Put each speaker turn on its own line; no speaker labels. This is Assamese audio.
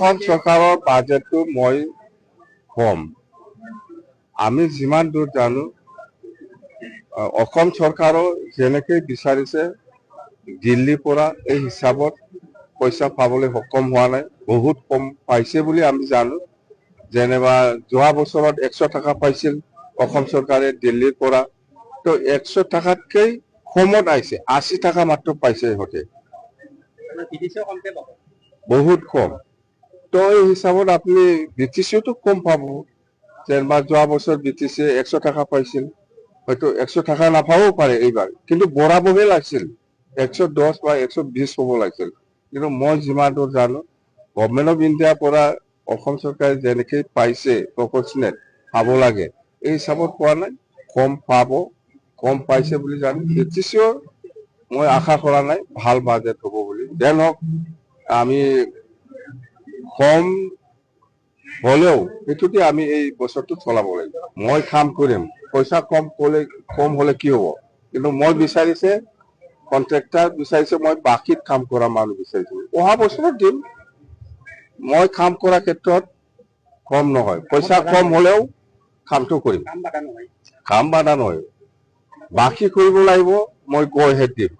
এখন চৰকাৰৰ বাজেটটো মই কম আমি যিমান দূৰ জানো অসম চৰকাৰো যেনেকৈ বিচাৰিছে দিল্লীৰ পৰা এই হিচাপত পইচা পাবলৈ সক্ষম হোৱা নাই বহুত কম পাইছে বুলি আমি জানো যেনেবা যোৱা বছৰত 100 টাকা পাইছিল অসম চৰকাৰে দিল্লীৰ পৰা তো 100 টাকাতকৈ কমত আহিছে 80 টাকা মাত্ৰ পাইছে ইহঁতে বহুত কম তো এই হিচাপত আপুনি বিটিচিওতো কম পাব যেনেবা যোৱা বছৰ বিটিচি 100 টাকা পাইছিল হয়তো 100 টাকা নাপাবও পাৰে এইবাৰ কিন্তু বঢ়াবহে লাগিছিল 110 বা 120 হ'ব লাগিছিল কিন্তু মই যিমান দূৰ জানো গভৰ্ণমেণ্ট অফ ইণ্ডিয়াৰ পৰা অসম চৰকাৰে যেনেকৈ পাইছে প্ৰপৰ্চনেট পাব লাগে এই হিচাপত পোৱা নাই কম পাব কম পাইছে বুলি জানো বিটিচিও মই আশা কৰা নাই ভাল বাজেট হ'ব বুলি যেন হওক আমি কম হলেও এইটোতে আমি এই বছৰটো চলাব লাগিব মই কাম কৰিম পইচা কম হলে কি হ'ব কিন্তু মই বিচাৰিছে কন্ট্ৰেক্টৰ বিচাৰিছে মই বাকীত কাম কৰা মানুহ বিচাৰিছো অহা বছৰত দিম মই কাম কৰা ক্ষেত্ৰত কম নহয় পইচা কম হলেও কামটো কৰিম কাম বাধা নহয় বাকী কৰিব লাগিব মই গৈ হেড দিম